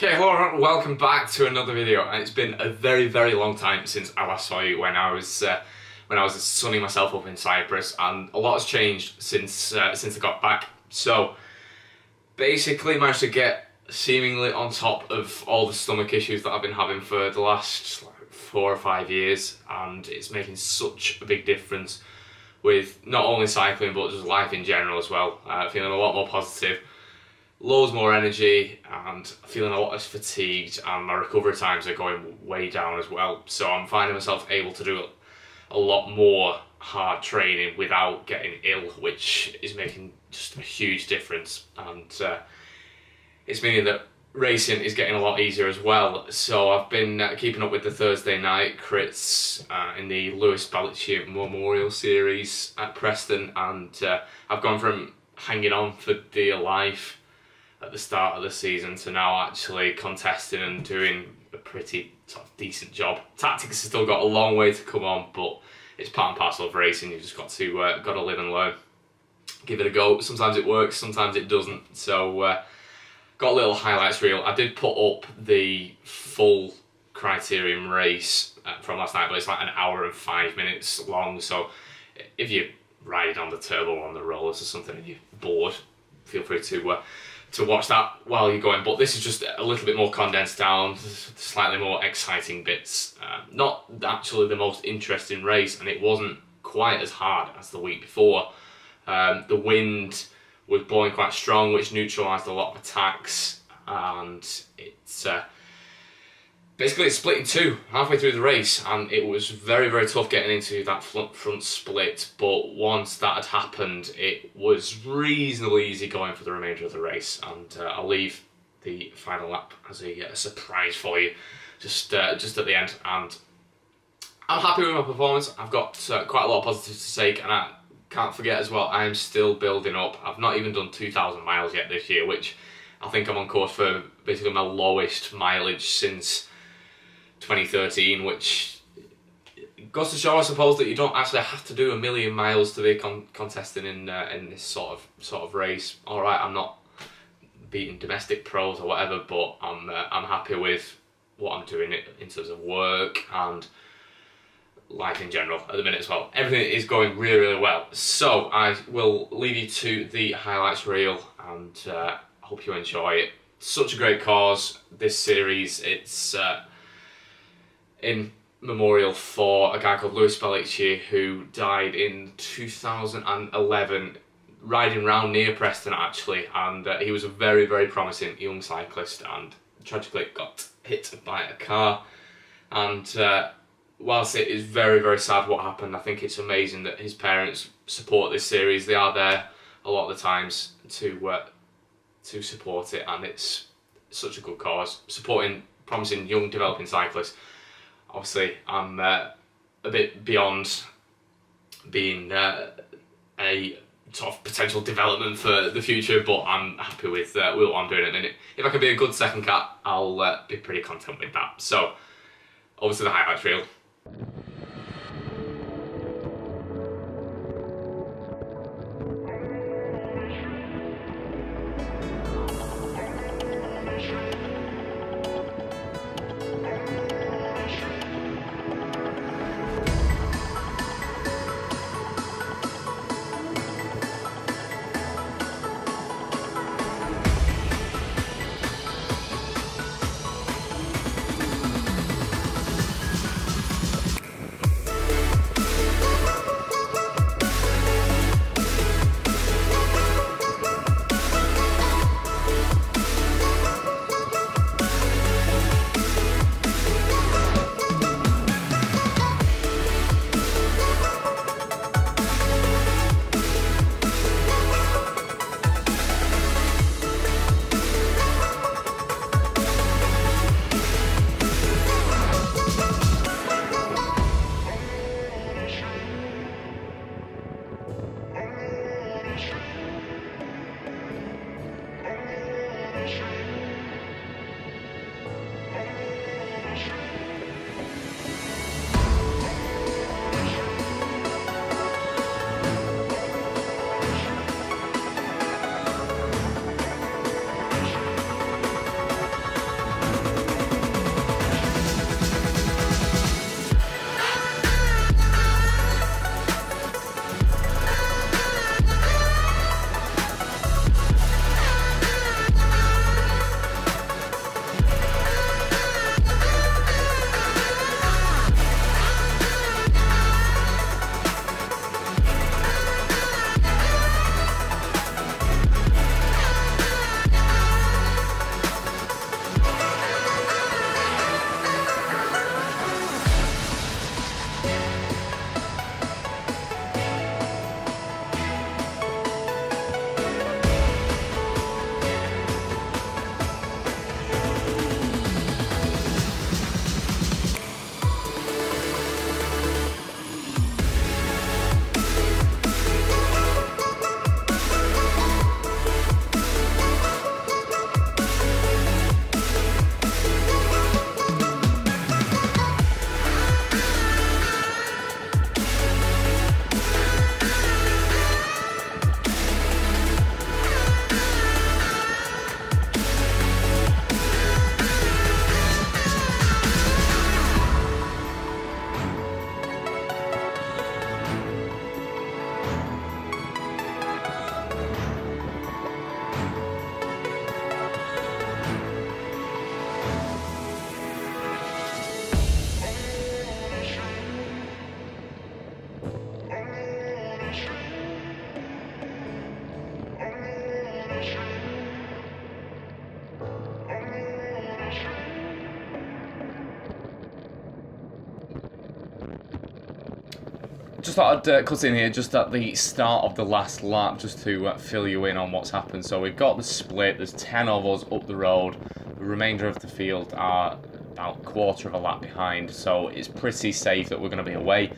Okay, hello everyone, welcome back to another video. And it's been a very long time since I last saw you when I was sunning myself up in Cyprus, and a lot has changed since I got back. So basically managed to get seemingly on top of all the stomach issues that I've been having for the last 4 or 5 years, and it's making such a big difference with not only cycling but just life in general as well. Feeling a lot more positive, loads more energy, and feeling a lot less fatigued, and my recovery times are going way down as well. So I'm finding myself able to do a lot more hard training without getting ill, which is making just a huge difference. And it's meaning that racing is getting a lot easier as well. So I've been keeping up with the Thursday night crits in the Lewis Belfield Memorial Series at Preston, and I've gone from hanging on for dear life at the start of the season to now actually contesting and doing a pretty sort of decent job. Tactics have still got a long way to come on, but it's part and parcel of racing. You've just got to live and learn. Give it a go. Sometimes it works, sometimes it doesn't. So got a little highlights reel. I did put up the full criterium race from last night, but it's like an hour and 5 minutes long. So if you're riding on the turbo or on the rollers or something and you're bored, feel free to watch that while you're going. But this is just a little bit more condensed down, slightly more exciting bits. Not actually the most interesting race, and it wasn't quite as hard as the week before. The wind was blowing quite strong, which neutralised a lot of attacks, and it's basically it's split in two halfway through the race, and it was very tough getting into that front split. But once that had happened, it was reasonably easy going for the remainder of the race, and I'll leave the final lap as a surprise for you just at the end. And I'm happy with my performance. I've got quite a lot of positives to say, and I can't forget as well, I'm still building up. I've not even done 2,000 miles yet this year, which I think I'm on course for basically my lowest mileage since 2013, which goes to show, I suppose, that you don't actually have to do 1 million miles to be contesting in this sort of race. All right, I'm not beating domestic pros or whatever, but I'm happy with what I'm doing in terms of work and life in general at the minute as well. Everything is going really well. So I will leave you to the highlights reel, and I hope you enjoy it. Such a great cause, this series. It's in memorial for a guy called Lewis Belfield, who died in 2011 riding round near Preston actually, and he was a very promising young cyclist, and tragically got hit by a car. And whilst it is very sad what happened, I think it's amazing that his parents support this series. They are there a lot of the times to support it, and it's such a good cause, supporting promising young developing cyclists. Obviously, I'm a bit beyond being a sort of potential development for the future, but I'm happy with what I'm doing at the minute. If I can be a good second cat, I'll be pretty content with that. So, over to the highlights reel. just thought I'd cut in here just at the start of the last lap just to fill you in on what's happened. So we've got the split, there's 10 of us up the road, the remainder of the field are about a quarter of a lap behind, so it's pretty safe that we're going to be away.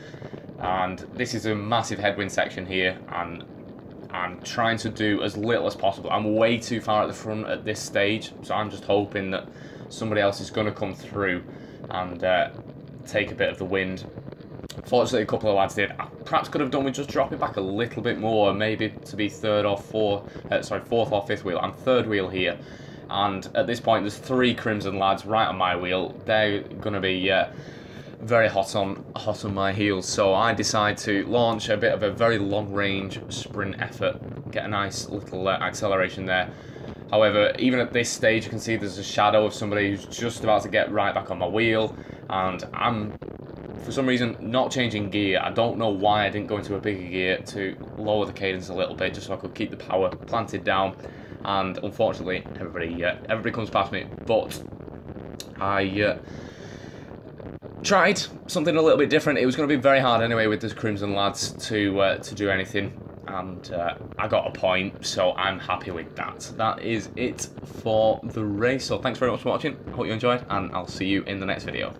And this is a massive headwind section here, and I'm trying to do as little as possible. I'm way too far at the front at this stage, so I'm just hoping that somebody else is going to come through and take a bit of the wind. Fortunately, a couple of lads did. I perhaps could have done with just dropping back a little bit more, maybe to be fourth or fifth wheel. I'm third wheel here, and at this point there's 3 Crimson lads right on my wheel. They're going to be very hot on my heels, so I decide to launch a bit of a very long-range sprint effort, get a nice little acceleration there. However, even at this stage, you can see there's a shadow of somebody who's just about to get right back on my wheel, and I'm, for some reason, not changing gear. I don't know why I didn't go into a bigger gear to lower the cadence a little bit, just so I could keep the power planted down. And unfortunately, everybody comes past me. But I tried something a little bit different. It was going to be very hard anyway with the Crimson lads to do anything, and I got a point, so I'm happy with that. That is it for the race. So thanks very much for watching. I hope you enjoyed, and I'll see you in the next video.